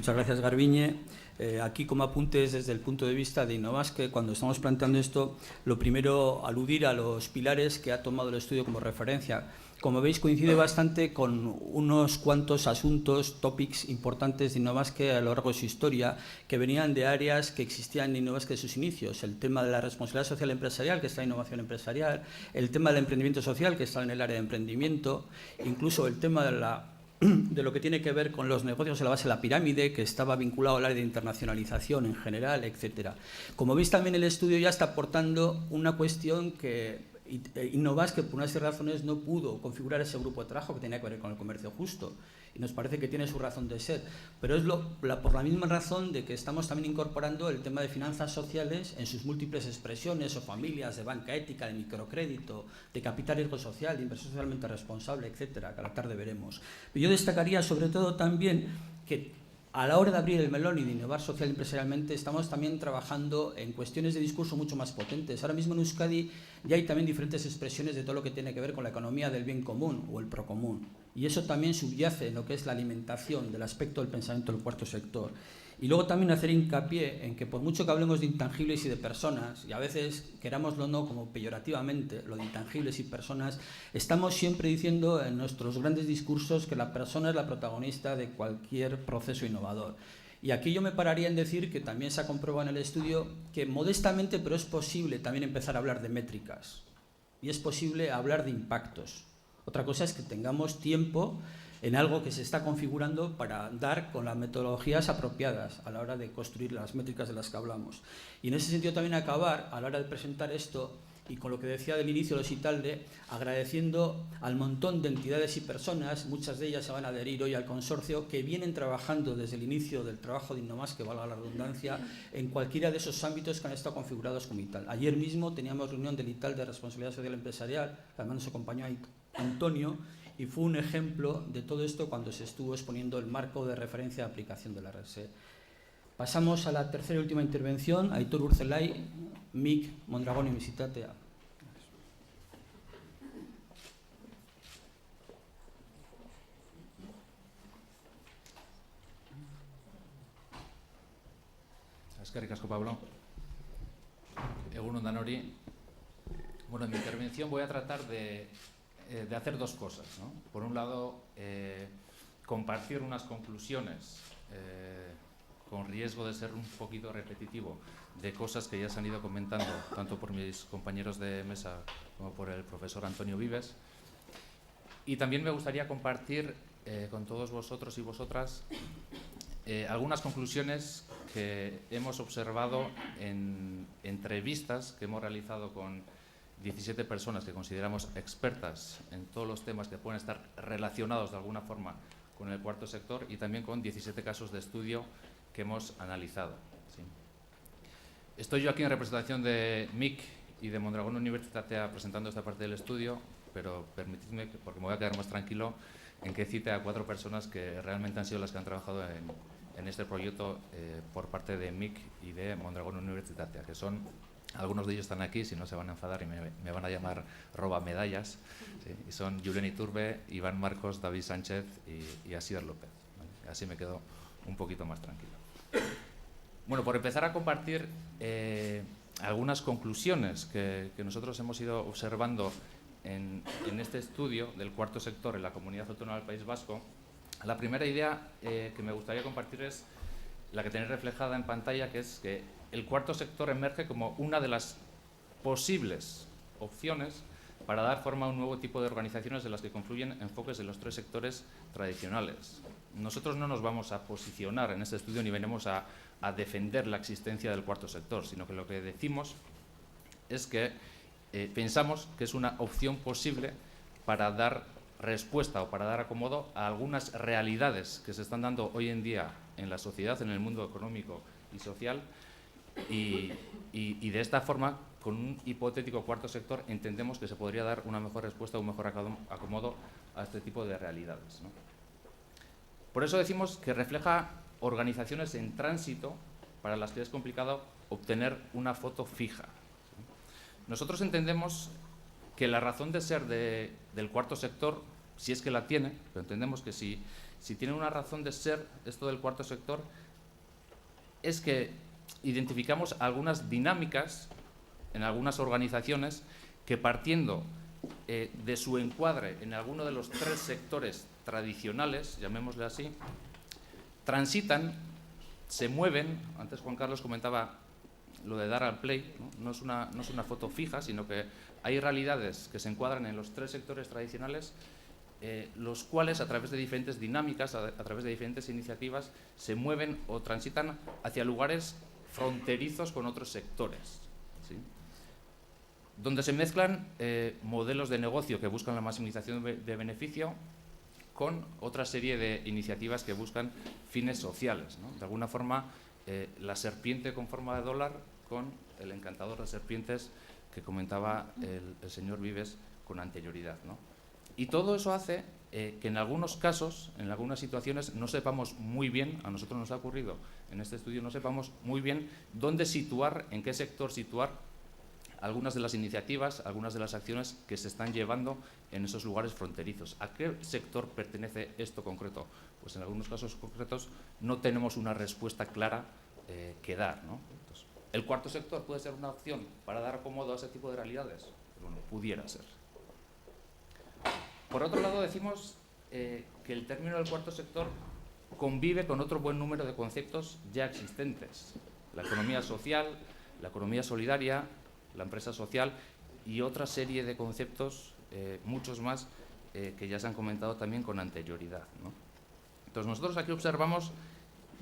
Muchas gracias, Garbiñe. Aquí, como apuntes desde el punto de vista de Innovasque, cuando estamos planteando esto, lo primero, aludir a los pilares que ha tomado el estudio como referencia. Como veis, coincide bastante con unos cuantos asuntos, topics importantes de Innovasque a lo largo de su historia, que venían de áreas que existían en Innovasque de sus inicios. El tema de la responsabilidad social empresarial, que está en innovación empresarial, el tema del emprendimiento social, que está en el área de emprendimiento, incluso el tema de lo que tiene que ver con los negocios en la base de la pirámide, que estaba vinculado al área de internacionalización en general, etcétera. Como veis, también el estudio ya está aportando una cuestión que Innovasque, por unas razones, no pudo configurar ese grupo de trabajo que tenía que ver con el comercio justo. Y nos parece que tiene su razón de ser. Pero es por la misma razón de que estamos también incorporando el tema de finanzas sociales en sus múltiples expresiones o familias, de banca ética, de microcrédito, de capital riesgo social, de inversión socialmente responsable, etcétera, que a la tarde veremos. Yo destacaría sobre todo también que a la hora de abrir el melón y de innovar social y empresarialmente, estamos también trabajando en cuestiones de discurso mucho más potentes. Ahora mismo en Euskadi ya hay también diferentes expresiones de todo lo que tiene que ver con la economía del bien común o el procomún. Y eso también subyace en lo que es la alimentación del aspecto del pensamiento del cuarto sector. Y luego también hacer hincapié en que por mucho que hablemos de intangibles y de personas, y a veces querámoslo o no como peyorativamente, lo de intangibles y personas, estamos siempre diciendo en nuestros grandes discursos que la persona es la protagonista de cualquier proceso innovador. Y aquí yo me pararía en decir que también se ha comprobado en el estudio que modestamente, pero es posible también empezar a hablar de métricas y es posible hablar de impactos. Otra cosa es que tengamos tiempo en algo que se está configurando para dar con las metodologías apropiadas a la hora de construir las métricas de las que hablamos. Y en ese sentido también acabar, a la hora de presentar esto, y con lo que decía del inicio de los Italde, agradeciendo al montón de entidades y personas, muchas de ellas se van a adherir hoy al consorcio, que vienen trabajando desde el inicio del trabajo de Innovasque, valga la redundancia, en cualquiera de esos ámbitos que han estado configurados como Ital. Ayer mismo teníamos reunión del Ital de Responsabilidad Social Empresarial, además nos acompañó Antonio, y fue un ejemplo de todo esto cuando se estuvo exponiendo el marco de referencia de aplicación de la RSE. Pasamos a la tercera y última intervención. Aitor Urzelay, MIC, Mondragón Universitatea. Eskerrik asko, Pablo. Egun on danori. Bueno, en mi intervención voy a tratar de hacer dos cosas, ¿no? Por un lado, compartir unas conclusiones con riesgo de ser un poquito repetitivo de cosas que ya se han ido comentando tanto por mis compañeros de mesa como por el profesor Antonio Vives. Y también me gustaría compartir con todos vosotros y vosotras algunas conclusiones que hemos observado en entrevistas que hemos realizado con 17 personas que consideramos expertas en todos los temas que pueden estar relacionados de alguna forma con el cuarto sector y también con 17 casos de estudio que hemos analizado. ¿Sí? Estoy yo aquí en representación de MIC y de Mondragón Universitatea presentando esta parte del estudio, pero permitidme, porque me voy a quedar más tranquilo, en que cite a 4 personas que realmente han sido las que han trabajado en este proyecto por parte de MIC y de Mondragón Universitatea, que son... Algunos de ellos están aquí, si no se van a enfadar y me van a llamar roba medallas. ¿Sí? Y son Julen Iturbe, Iván Marcos, David Sánchez y Asier López. ¿Vale? Así me quedo un poquito más tranquilo. Bueno, por empezar a compartir algunas conclusiones que nosotros hemos ido observando en este estudio del cuarto sector en la Comunidad Autónoma del País Vasco, la primera idea que me gustaría compartir es la que tenéis reflejada en pantalla, que es que el cuarto sector emerge como una de las posibles opciones para dar forma a un nuevo tipo de organizaciones de las que confluyen enfoques de los 3 sectores tradicionales. Nosotros no nos vamos a posicionar en este estudio ni venimos a defender la existencia del cuarto sector, sino que lo que decimos es que pensamos que es una opción posible para dar respuesta o para dar acomodo a algunas realidades que se están dando hoy en día en la sociedad, en el mundo económico y social, y de esta forma, con un hipotético cuarto sector, entendemos que se podría dar una mejor respuesta, un mejor acomodo a este tipo de realidades, ¿no? Por eso decimos que refleja organizaciones en tránsito para las que es complicado obtener una foto fija. Nosotros entendemos que la razón de ser del cuarto sector, si es que la tiene, pero entendemos que si si tiene una razón de ser esto del cuarto sector, es que identificamos algunas dinámicas en algunas organizaciones que, partiendo de su encuadre en alguno de los 3 sectores tradicionales, llamémosle así, transitan, se mueven. Antes Juan Carlos comentaba lo de dar al play, ¿no? No es una foto fija, sino que hay realidades que se encuadran en los 3 sectores tradicionales, los cuales, a través de diferentes dinámicas, a través de diferentes iniciativas, se mueven o transitan hacia lugares fronterizos con otros sectores, ¿sí? Donde se mezclan modelos de negocio que buscan la maximización de beneficio con otra serie de iniciativas que buscan fines sociales, ¿no? De alguna forma, la serpiente con forma de dólar con el encantador de serpientes que comentaba el señor Vives con anterioridad, ¿no? Y todo eso hace que en algunos casos, en algunas situaciones, no sepamos muy bien, a nosotros nos ha ocurrido en este estudio, no sepamos muy bien dónde situar, en qué sector situar algunas de las iniciativas, algunas de las acciones que se están llevando en esos lugares fronterizos. ¿A qué sector pertenece esto concreto? Pues en algunos casos concretos no tenemos una respuesta clara que dar, ¿no? Entonces, ¿el cuarto sector puede ser una opción para dar acomodo a ese tipo de realidades? Bueno, pudiera ser. Por otro lado, decimos que el término del cuarto sector convive con otro buen número de conceptos ya existentes: la economía social, la economía solidaria, la empresa social y otra serie de conceptos, muchos más, que ya se han comentado también con anterioridad, ¿no? Entonces, nosotros aquí observamos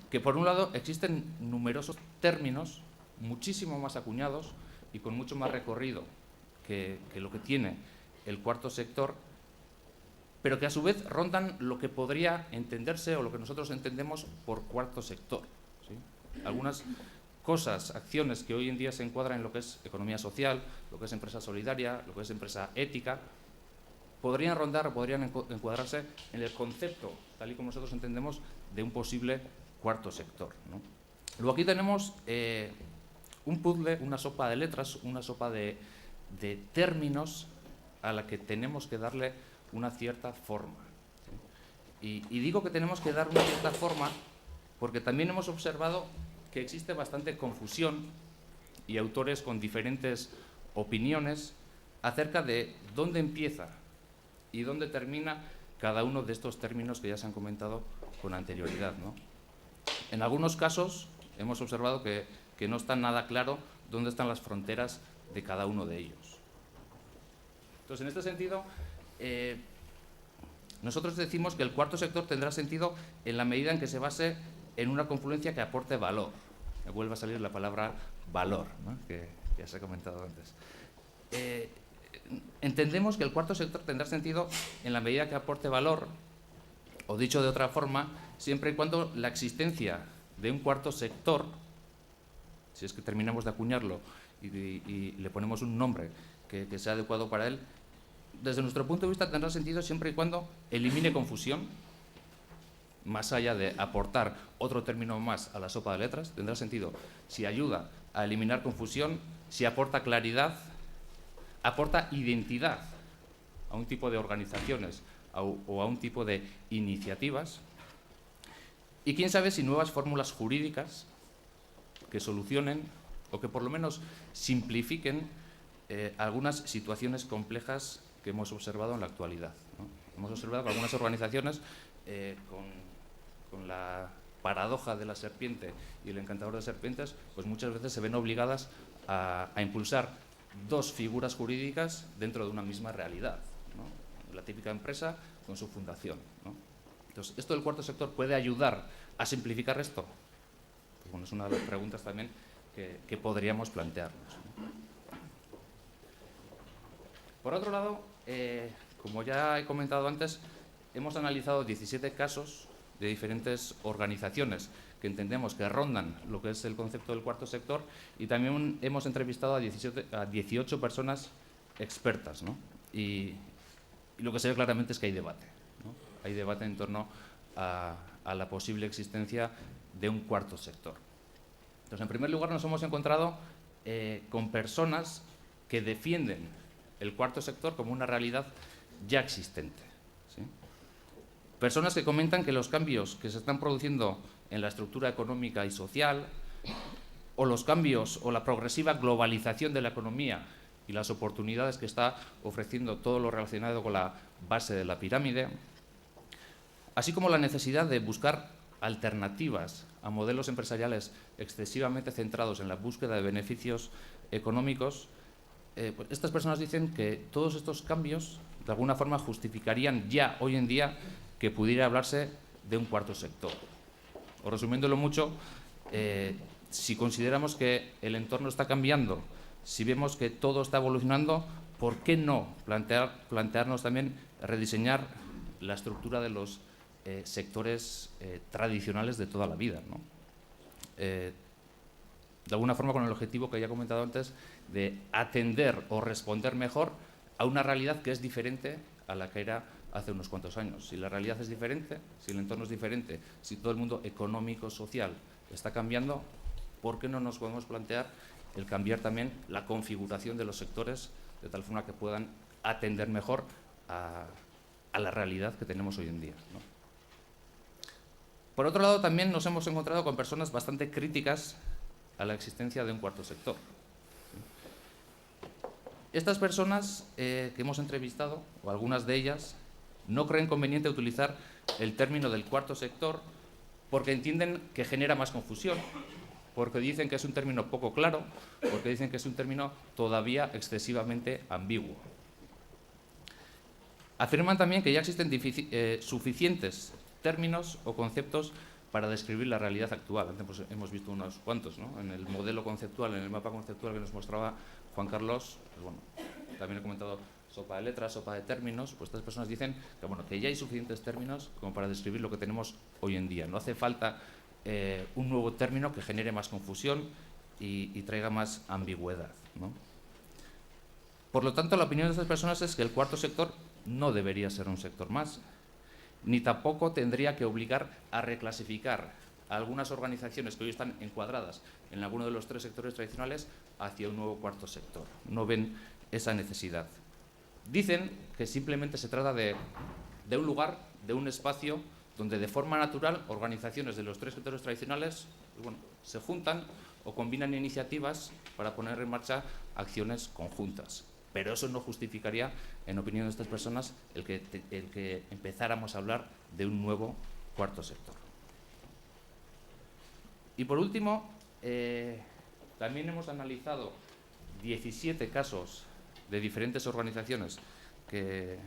que, por un lado, existen numerosos términos muchísimo más acuñados y con mucho más recorrido que lo que tiene el cuarto sector, pero que a su vez rondan lo que podría entenderse o lo que nosotros entendemos por cuarto sector, ¿sí? Algunas cosas, acciones que hoy en día se encuadran en lo que es economía social, lo que es empresa solidaria, lo que es empresa ética, podrían rondar o podrían encuadrarse en el concepto, tal y como nosotros entendemos, de un posible cuarto sector, ¿no? Luego aquí tenemos un puzzle, una sopa de letras, una sopa de términos a la que tenemos que darle una cierta forma, ¿sí? Y digo que tenemos que dar una cierta forma porque también hemos observado que existe bastante confusión y autores con diferentes opiniones acerca de dónde empieza y dónde termina cada uno de estos términos que ya se han comentado con anterioridad, ¿no? En algunos casos hemos observado que no está nada claro dónde están las fronteras de cada uno de ellos. Entonces, en este sentido, nosotros decimos que el cuarto sector tendrá sentido en la medida en que se base en una confluencia que aporte valor. Me vuelve a salir la palabra valor, ¿no? Que ya se ha comentado antes. Entendemos que el cuarto sector tendrá sentido en la medida que aporte valor, o dicho de otra forma, siempre y cuando la existencia de un cuarto sector, si es que terminamos de acuñarlo y le ponemos un nombre que sea adecuado para él, desde nuestro punto de vista tendrá sentido siempre y cuando elimine confusión, más allá de aportar otro término más a la sopa de letras. Tendrá sentido si ayuda a eliminar confusión, si aporta claridad, aporta identidad a un tipo de organizaciones o a un tipo de iniciativas, y quién sabe si nuevas fórmulas jurídicas que solucionen o que por lo menos simplifiquen algunas situaciones complejas que hemos observado en la actualidad, ¿no? Hemos observado que algunas organizaciones con la paradoja de la serpiente y el encantador de serpientes, pues muchas veces se ven obligadas a impulsar dos figuras jurídicas dentro de una misma realidad, ¿no? La típica empresa con su fundación, ¿no? Entonces, ¿esto del cuarto sector puede ayudar a simplificar esto? Pues bueno, es una de las preguntas también que podríamos plantearnos, ¿no? Por otro lado, como ya he comentado antes, hemos analizado 17 casos de diferentes organizaciones que entendemos que rondan lo que es el concepto del cuarto sector, y también hemos entrevistado a 18 personas expertas, ¿no? Y lo que se ve claramente es que hay debate, ¿no? Hay debate en torno a la posible existencia de un cuarto sector. Entonces, en primer lugar, nos hemos encontrado con personas que defienden el cuarto sector como una realidad ya existente, ¿sí? Personas que comentan que los cambios que se están produciendo en la estructura económica y social, o los cambios o la progresiva globalización de la economía y las oportunidades que está ofreciendo todo lo relacionado con la base de la pirámide, así como la necesidad de buscar alternativas a modelos empresariales excesivamente centrados en la búsqueda de beneficios económicos, pues estas personas dicen que todos estos cambios de alguna forma justificarían ya hoy en día que pudiera hablarse de un cuarto sector. O resumiéndolo mucho, si consideramos que el entorno está cambiando, si vemos que todo está evolucionando, ¿por qué no plantearnos también rediseñar la estructura de los sectores tradicionales de toda la vida, ¿no? De alguna forma con el objetivo que ya he comentado antes de atender o responder mejor a una realidad que es diferente a la que era hace unos cuantos años. Si la realidad es diferente, si el entorno es diferente, si todo el mundo económico, social está cambiando, ¿por qué no nos podemos plantear el cambiar también la configuración de los sectores de tal forma que puedan atender mejor a la realidad que tenemos hoy en día, ¿no? Por otro lado, también nos hemos encontrado con personas bastante críticas a la existencia de un cuarto sector. Estas personas que hemos entrevistado, o algunas de ellas, no creen conveniente utilizar el término del cuarto sector porque entienden que genera más confusión, porque dicen que es un término poco claro, porque dicen que es un término todavía excesivamente ambiguo. Afirman también que ya existen suficientes términos o conceptos para describir la realidad actual. Antes pues, hemos visto unos cuantos, ¿no? En el modelo conceptual, en el mapa conceptual que nos mostraba Juan Carlos, pues bueno, también he comentado sopa de letras, sopa de términos, pues estas personas dicen que, bueno, que ya hay suficientes términos como para describir lo que tenemos hoy en día. No hace falta un nuevo término que genere más confusión y traiga más ambigüedad, ¿no? Por lo tanto, la opinión de estas personas es que el cuarto sector no debería ser un sector más, ni tampoco tendría que obligar a reclasificar a algunas organizaciones que hoy están encuadradas en alguno de los tres sectores tradicionales hacia un nuevo cuarto sector. No ven esa necesidad. Dicen que simplemente se trata de un lugar, de un espacio, donde de forma natural organizaciones de los tres sectores tradicionales, bueno, se juntan o combinan iniciativas para poner en marcha acciones conjuntas. Pero eso no justificaría, en opinión de estas personas, el que empezáramos a hablar de un nuevo cuarto sector. Y por último, también hemos analizado 17 casos de diferentes organizaciones que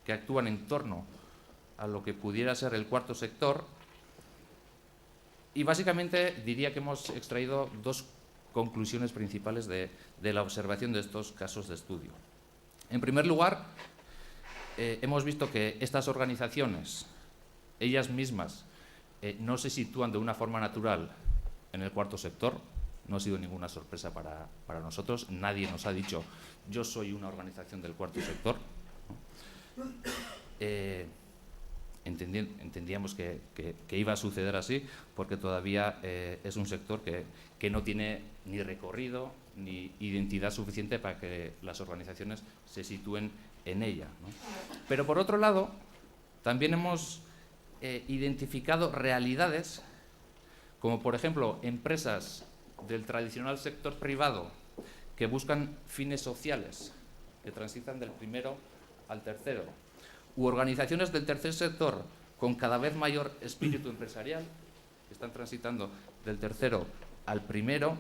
actúan en torno a lo que pudiera ser el cuarto sector, y básicamente diría que hemos extraído dos conclusiones principales de la observación de estos casos de estudio. En primer lugar, hemos visto que estas organizaciones, ellas mismas, no se sitúan de una forma natural en el cuarto sector. No ha sido ninguna sorpresa para nosotros. Nadie nos ha dicho, yo soy una organización del cuarto sector, ¿no? Entendíamos que iba a suceder así, porque todavía es un sector que no tiene ni recorrido ni identidad suficiente para que las organizaciones se sitúen en ella, ¿no? Pero por otro lado, también hemos identificado realidades, como por ejemplo empresas del tradicional sector privado que buscan fines sociales, que transitan del primero al tercero, u organizaciones del tercer sector con cada vez mayor espíritu empresarial, que están transitando del tercero al primero,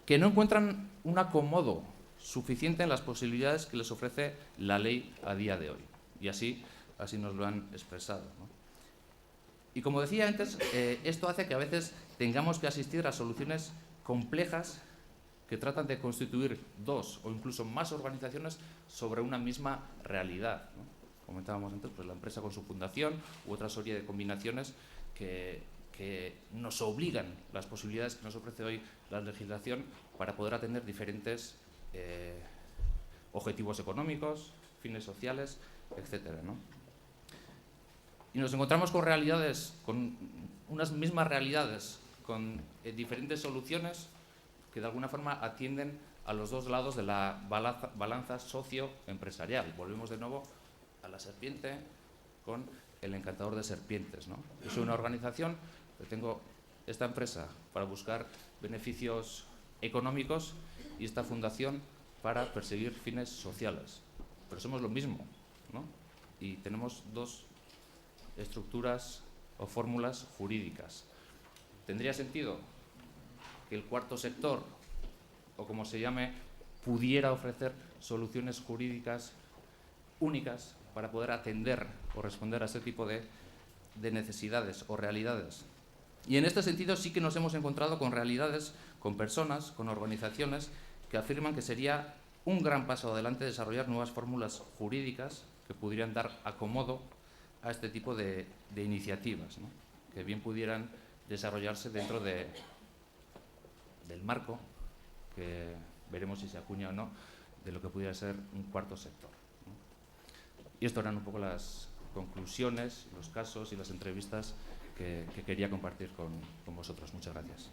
que no encuentran un acomodo suficiente en las posibilidades que les ofrece la ley a día de hoy. Y así nos lo han expresado, ¿no? Y como decía antes, esto hace que a veces tengamos que asistir a soluciones complejas que tratan de constituir dos o incluso más organizaciones sobre una misma realidad, ¿no? Comentábamos antes, pues la empresa con su fundación u otra serie de combinaciones que nos obligan, las posibilidades que nos ofrece hoy la legislación para poder atender diferentes objetivos económicos, fines sociales, etcétera, ¿no? Y nos encontramos con realidades, con unas mismas realidades, con diferentes soluciones que de alguna forma atienden a los dos lados de la balanza socio-empresarial. Volvemos de nuevo a la serpiente con el Encantador de Serpientes, ¿no? Yo soy una organización que tengo esta empresa para buscar beneficios económicos y esta fundación para perseguir fines sociales. Pero somos lo mismo, ¿no? Y tenemos dos estructuras o fórmulas jurídicas. ¿Tendría sentido que el cuarto sector, o como se llame, pudiera ofrecer soluciones jurídicas únicas para poder atender o responder a este tipo de necesidades o realidades? Y en este sentido sí que nos hemos encontrado con realidades, con personas, con organizaciones que afirman que sería un gran paso adelante desarrollar nuevas fórmulas jurídicas que pudieran dar acomodo a este tipo de iniciativas, ¿no? Que bien pudieran desarrollarse dentro del marco, que veremos si se acuña o no, de lo que pudiera ser un cuarto sector, ¿no? Y esto eran un poco las conclusiones, los casos y las entrevistas que quería compartir con vosotros. Muchas gracias.